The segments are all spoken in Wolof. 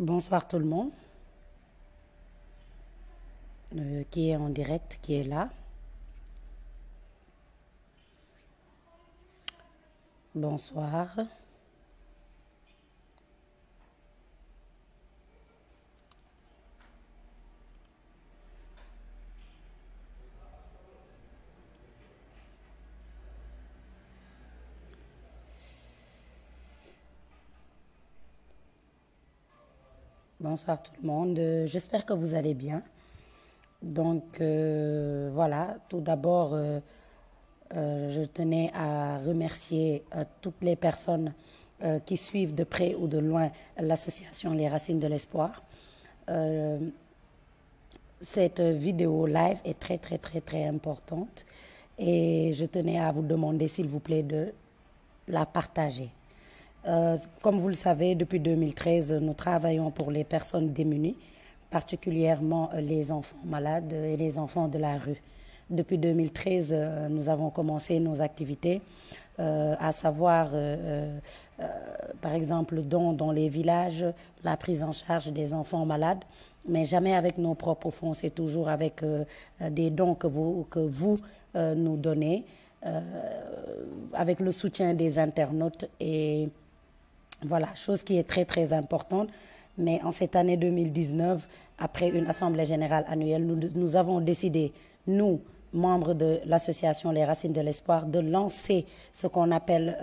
Bonsoir tout le monde qui est en direct, qui est là. Bonsoir. Bonsoir tout le monde. J'espère que vous allez bien. Voilà, tout d'abord, je tenais à remercier toutes les personnes qui suivent de près ou de loin l'association Les Racines de l'Espoir. Euh, cette vidéo live est très très très très importante et je tenais à vous demander s'il vous plaît de la partager. Comme vous le savez, depuis 2013, nous travaillons pour les personnes démunies, particulièrement les enfants malades et les enfants de la rue. Depuis 2013, nous avons commencé nos activités, à savoir, par exemple, dans les villages, la prise en charge des enfants malades, mais jamais avec nos propres fonds, c'est toujours avec des dons que vous nous donnez, avec le soutien des internautes et voilà, chose qui est très très importante. Mais en cette année 2019, après une assemblée générale annuelle, nous avons décidé, nous, membres de l'association Les Racines de l'Espoir, de lancer ce qu'on appelle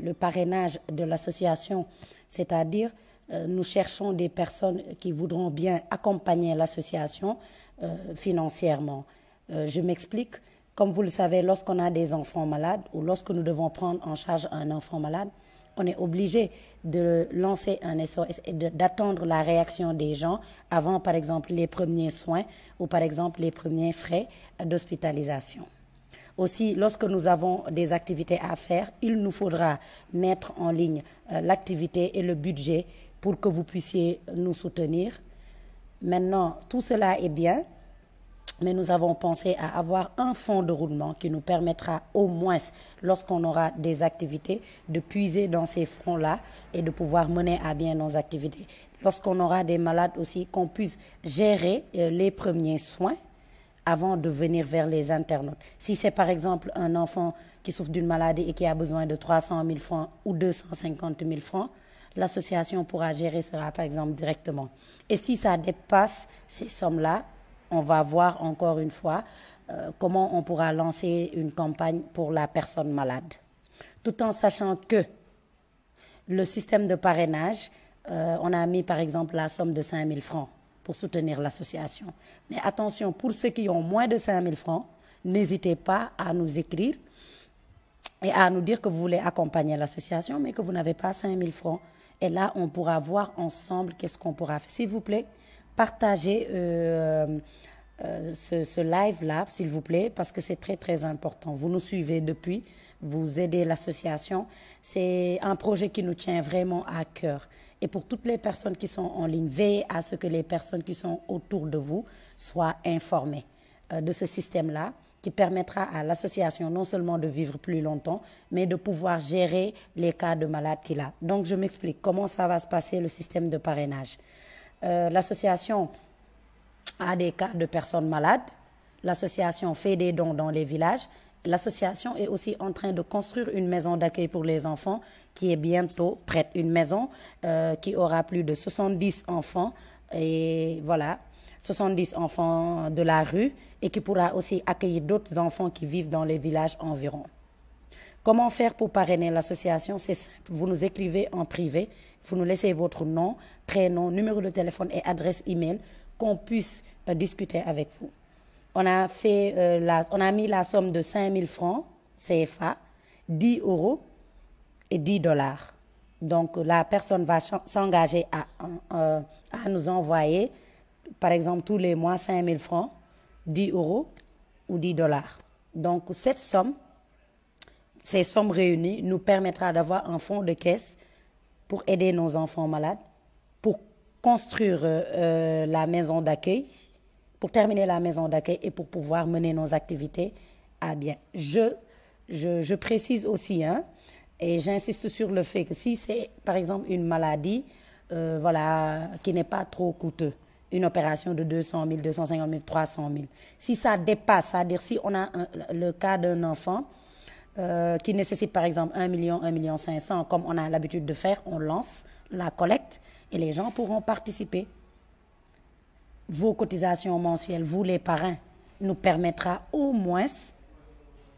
le parrainage de l'association. C'est-à-dire, nous cherchons des personnes qui voudront bien accompagner l'association financièrement. Je m'explique. Comme vous le savez, lorsqu'on a des enfants malades ou lorsque nous devons prendre en charge un enfant malade, on est obligé de lancer un SOS et d'attendre la réaction des gens avant, par exemple, les premiers soins ou, par exemple, les premiers frais d'hospitalisation. Aussi, lorsque nous avons des activités à faire, il nous faudra mettre en ligne l'activité et le budget pour que vous puissiez nous soutenir. Maintenant, tout cela est bien. Mais nous avons pensé à avoir un fonds de roulement qui nous permettra au moins, lorsqu'on aura des activités, de puiser dans ces fonds-là et de pouvoir mener à bien nos activités. Lorsqu'on aura des malades aussi, qu'on puisse gérer les premiers soins avant de venir vers les internautes. Si c'est par exemple un enfant qui souffre d'une maladie et qui a besoin de 300 000 francs ou 250 000 francs, l'association pourra gérer cela par exemple directement. Et si ça dépasse ces sommes-là, on va voir encore une fois comment on pourra lancer une campagne pour la personne malade. Tout en sachant que le système de parrainage, on a mis par exemple la somme de 5 000 francs pour soutenir l'association. Mais attention, pour ceux qui ont moins de 5 000 francs, n'hésitez pas à nous écrire et à nous dire que vous voulez accompagner l'association, mais que vous n'avez pas 5 000 francs. Et là, on pourra voir ensemble qu'est-ce qu'on pourra faire. S'il vous plaît, partagez ce live-là, s'il vous plaît, parce que c'est très, très important. Vous nous suivez depuis, vous aidez l'association. C'est un projet qui nous tient vraiment à cœur. Et pour toutes les personnes qui sont en ligne, veillez à ce que les personnes qui sont autour de vous soient informées de ce système-là, qui permettra à l'association non seulement de vivre plus longtemps, mais de pouvoir gérer les cas de malades qu'il a. Donc, je m'explique comment ça va se passer, le système de parrainage. L'association a des cas de personnes malades. L'association fait des dons dans les villages. L'association est aussi en train de construire une maison d'accueil pour les enfants qui est bientôt prête. Une maison qui aura plus de 70 enfants. Et voilà, 70 enfants de la rue et qui pourra aussi accueillir d'autres enfants qui vivent dans les villages environs. Comment faire pour parrainer l'association? C'est simple. Vous nous écrivez en privé, vous nous laissez votre nom, prénom, numéro de téléphone et adresse email qu'on puisse discuter avec vous. On a mis la somme de 5 000 francs CFA, 10 euros et 10 dollars. Donc la personne va s'engager à nous envoyer, par exemple, tous les mois 5 000 francs, 10 euros ou 10 dollars. Donc ces sommes réunies nous permettra d'avoir un fonds de caisse pour aider nos enfants malades, pour construire la maison d'accueil, pour terminer la maison d'accueil et pour pouvoir mener nos activités à bien. Je précise aussi, et j'insiste sur le fait que si c'est par exemple une maladie voilà, qui n'est pas trop coûteux. Une opération de 200 000, 250 000, 300 000. Si ça dépasse, c'est-à-dire si on a le cas d'un enfant qui nécessite par exemple 1 million, 1 million 500, comme on a l'habitude de faire, on lance la collecte et les gens pourront participer. Vos cotisations mensuelles, vous les parrains, nous permettra au moins,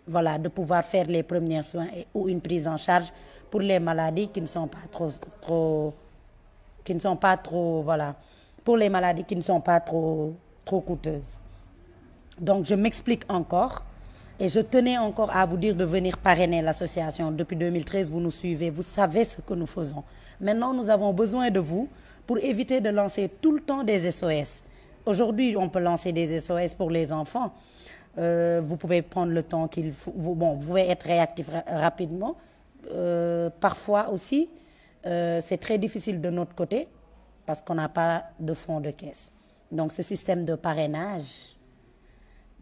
voilà, de pouvoir faire les premiers soins ou une prise en charge pour les maladies qui ne sont pas voilà, pour les maladies qui ne sont pas trop coûteuses. Donc je m'explique encore et je tenais encore à vous dire de venir parrainer l'association. Depuis 2013, vous nous suivez, vous savez ce que nous faisons. Maintenant, nous avons besoin de vous pour éviter de lancer tout le temps des SOS. Aujourd'hui, on peut lancer des SOS pour les enfants. Vous pouvez prendre le temps qu'il faut. Vous pouvez être réactif rapidement. Parfois aussi, c'est très difficile de notre côté parce qu'on n'a pas de fonds de caisse. Donc, ce système de parrainage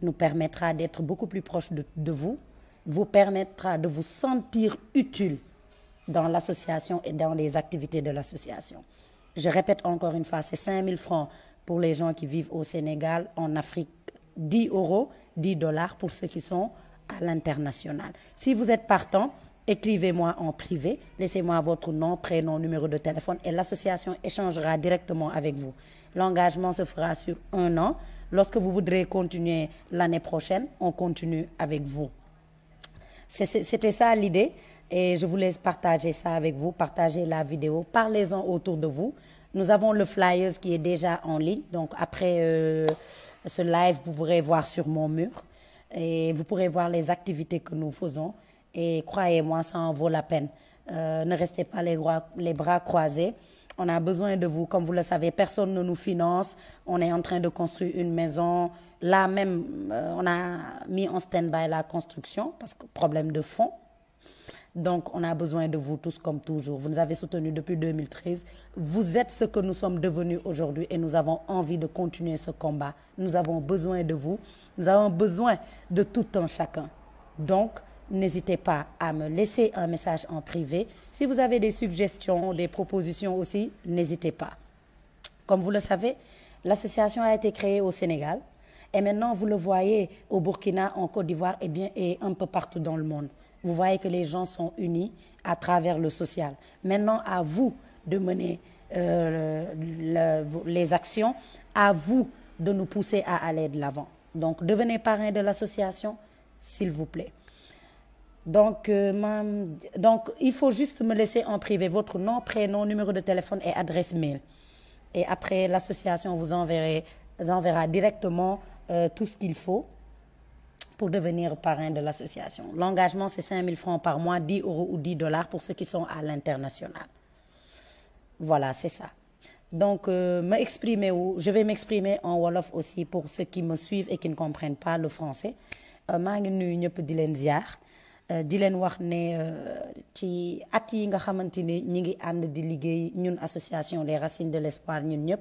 nous permettra d'être beaucoup plus proche de vous, vous permettra de vous sentir utile dans l'association et dans les activités de l'association. Je répète encore une fois, c'est 5 000 francs pour les gens qui vivent au Sénégal, en Afrique, 10 €, 10 $ pour ceux qui sont à l'international. Si vous êtes partant, écrivez-moi en privé, laissez-moi votre nom, prénom, numéro de téléphone et l'association échangera directement avec vous. L'engagement se fera sur 1 an. Lorsque vous voudrez continuer l'année prochaine, on continue avec vous. C'était ça l'idée et je vous laisse partager ça avec vous, partager la vidéo, parlez-en autour de vous. Nous avons le flyers qui est déjà en ligne, donc après ce live, vous pourrez voir sur mon mur et vous pourrez voir les activités que nous faisons et croyez-moi, ça en vaut la peine. Ne restez pas les bras croisés. On a besoin de vous. Comme vous le savez, personne ne nous finance. On est en train de construire une maison. Là même, on a mis en stand-by la construction parce que problème de fonds. Donc, on a besoin de vous tous comme toujours. Vous nous avez soutenus depuis 2013. Vous êtes ce que nous sommes devenus aujourd'hui et nous avons envie de continuer ce combat. Nous avons besoin de vous. Nous avons besoin de tout un chacun. Donc, n'hésitez pas à me laisser un message en privé. Si vous avez des suggestions, des propositions aussi, n'hésitez pas. Comme vous le savez, l'association a été créée au Sénégal et maintenant vous le voyez au Burkina, en Côte d'Ivoire et un peu partout dans le monde. Vous voyez que les gens sont unis à travers le social. Maintenant, à vous de mener les actions, à vous de nous pousser à aller de l'avant. Donc, devenez parrain de l'association, s'il vous plaît. Donc, il faut juste me laisser en privé votre nom, prénom, numéro de téléphone et adresse mail. Et après, l'association vous enverra directement tout ce qu'il faut pour devenir parrain de l'association. L'engagement, c'est 5 000 francs par mois, 10 € ou 10 $ pour ceux qui sont à l'international. Voilà, c'est ça. Donc, je vais m'exprimer en Wolof aussi pour ceux qui me suivent et qui ne comprennent pas le français. maa ngi nuyu ñëpp di leen ziar di leen wax ne ci at yi nga xamante ni ñi ngi ànd di liggéey ñun association les Racines de l'Espoir ñun ñëpp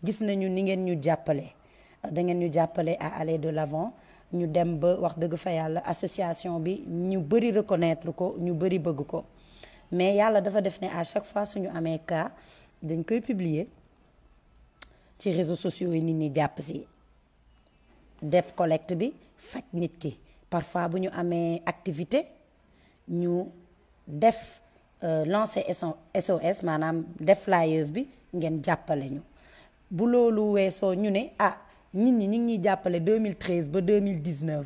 gis nañu ni ngeen ñu jàppale da ngeen ñu jàppale à aller de l'avant ñu dem ba wax dëgg fa yàlla association bi ñu bëri reconnaître ko ñu bëri bëgg ko mais yàlla dafa def ne à chaque fois suñu amee cas dañ koy publier ci réseaux sociaux yi nit ñi jàpp si def collecte bi faj nit ki parfois bu ñu amee activité ñu def lancer SOS maanaam def flyers bi ngeen jàppale ñu bu loolu weesoo ñu ne nit ñi ñu ngi ñuy jàppale 2013 ba 2019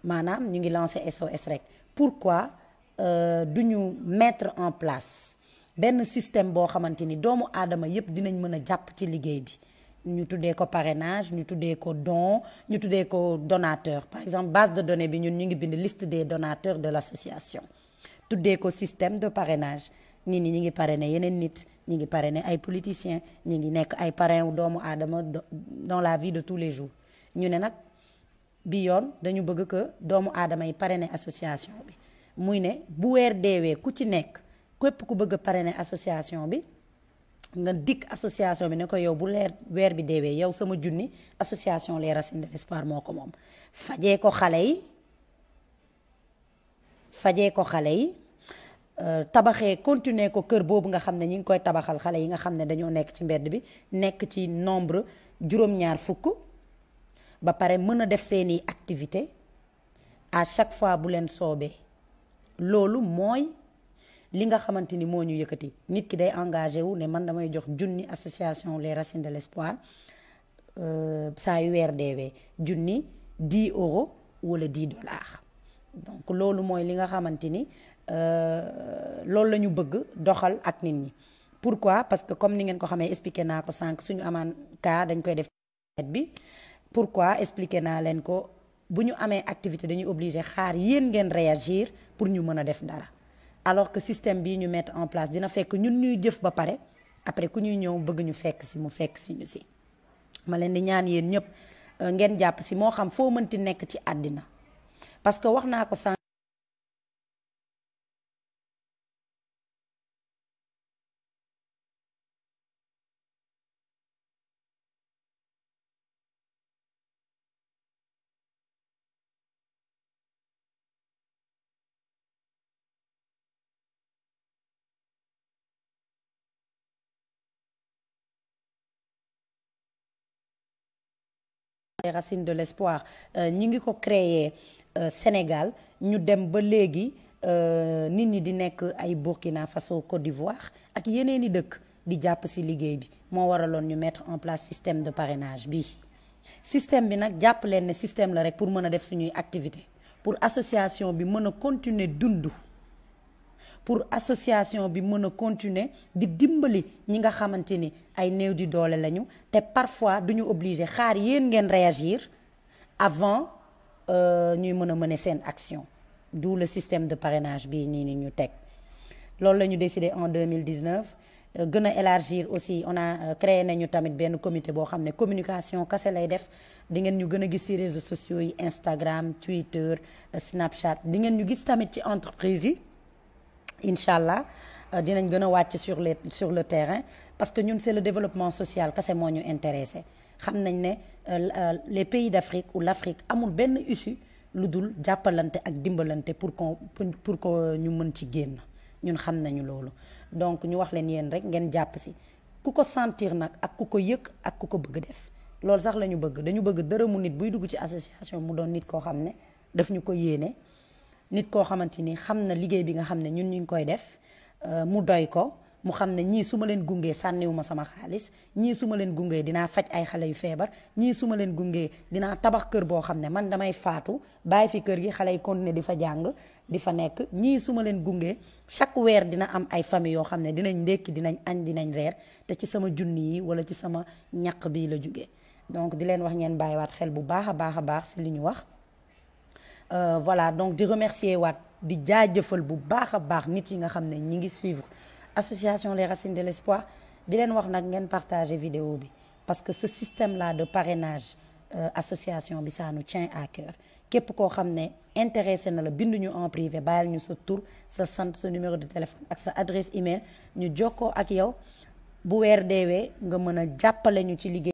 maanaam ñu ngi lancer SOS rek pourquoi du ñu mettre en place benn système boo xamante ni doomu aadama yépp dinañ mën a jàpp ci liggéey bi ñu tuddee ko parrainage ñu tuddee ko don ñu tuddee ko donateur par exemple base de données bi ñun ñu ngi bind liste des donateurs de l'association tuddee ko système de parrainage nit ñi ñu ngi parrainer yeneen nit ñi ngi parrainer ay politiciens ñi ngi nekk ay parrain wu doomu aadama dans la vie de tous les jours ñu ne nag bi yoon dañu bëgg que doomu aadama yi parrainer association bi muy ne bu weer deewee ku ci nekk képp ku bëgg parrainer association bi nga dikk association bi ne ko yow bu weer bi deewee yow sama junni association les Racines de l'Espoir moo ko moom fajee ko xale yi tabaxee continuer ko kër boobu nga xam ne ñi ngi koy tabaxal xale yi nga xam ne dañoo nekk ci mbedd bi nekk ci nombre juróom-ñaar fukk ba pare mën a def seeni activité à chaque fois bu leen soobee loolu mooy li nga xamante ni moo ñu yëkkati nit ki day engagé wu ne man damay jox junni association les racines de l'espoir saa yu weer deewee junni 10 euros wala 10 dollars donc loolu mooy li nga xamante ni loolu la ñu bëgg doxal ak nit ñi. Pourquoi? Parce que comme ni ngeen ko xamee expliqué naa ko sànq suñu amaan cas dañ koy def bi pourquoi expliqué naa leen ko bu ñu amee activité dañuy obligé xaar yéen ngeen réagir pour ñu mën a def dara alors que système bii ñu mettre en place dina fekk ñun ñuy jëf ba pare après ku ñuy ñëw bëgg ñu fekk si mu fekk si ñu si. ma leen di ñaan yéen ñëpp ngeen jàpp si moo xam foo mënti nekk ci àddina parce que wax naa ko sànq. Les racines de l'espoir ñi ngi ko créer Sénégal ñu dem ba léegi nit ñi di nekk ay Burkina Faso Côte d'Ivoire ak yeneen i dëkk di jàpp ci liggéey bi moo waraloon ñu mettre en place système de parrainage bi système bi nag jàpp leen ne système la rek pour mën a def suñuy activité pour association bi mën a continuer dund pour association bi mën a continuer di dimbali ñi nga xamante ni ay néew di doole lañu te parfois duñu obligé xaar yéen ngeen réagir avant ñuy mën a mener seen action d'où le système de parrainage bi nii ni ñu teg loolu la ñu décidé en 2019 gën a élargir aussi on a créé nañu tamit benn comité boo xam ne communication kase lay def di ngeen ñu gën a gis ci réseaux sociaux yi Instagram Twitter Snapchat di ngeen ñu gis tamit ci entreprise yi incha allah dinañ gën a wàcc sur le terrain parce que ñun c'est le développement social kese moo ñu intéressé xam nañ ne les pays d'Afrique ou l'Afrique amul benn issue lu dul jàppalante ak dimbalante pour que ñu mën ci génn ñun xam nañu loolu donc ñu wax leen yéen rek ngeen jàpp si ku ko sentir nag ak ku ko yëg ak ku ko bëgg def loolu sax la ñu bëgg dañu bëgg dërëmu nit buy dugg ci association mu doon nit koo xam ne daf ñu ko yéene nit koo xamante ni xam na liggéey bi nga xam ne ñun ñu ngi koy def mu doy ko mu xam ne ñii su ma leen gungee sànniwuma sama xaalis ñii su ma leen gungee dinaa faj ay xale yu feebar ñii su ma leen gungee dinaa tabax kër boo xam ne man damay faatu bàyyi fi kër gi xale yi continuer di fa jàng di fa nekk ñii su ma leen gungee chaque weer dina am ay famille yoo xam ne dinañ ndékki dinañ añ dinañ reer te ci sama junni yi wala ci sama ñaq bii la jóge donc di leen wax ngeen bàyyiwaat xel bu baax a baax a baax si li ñu wax. Voilà donc di remercier waat di jaajëfal bu baax a baax nit yi nga xam ne ñi ngi suivre association les racines de l'espoir di leen wax nag ngeen partager vidéo bi parce que ce système là de parrainage association bi ça nous tient à cœur képp koo xam ne intéressé na la binduñu en privé bàyyil ñu sa tur sa sant sa numéro de téléphone ak sa adresse email ñu jokkoo ak yow bu weer deewee nga mën a jàppale ñu ci liggéey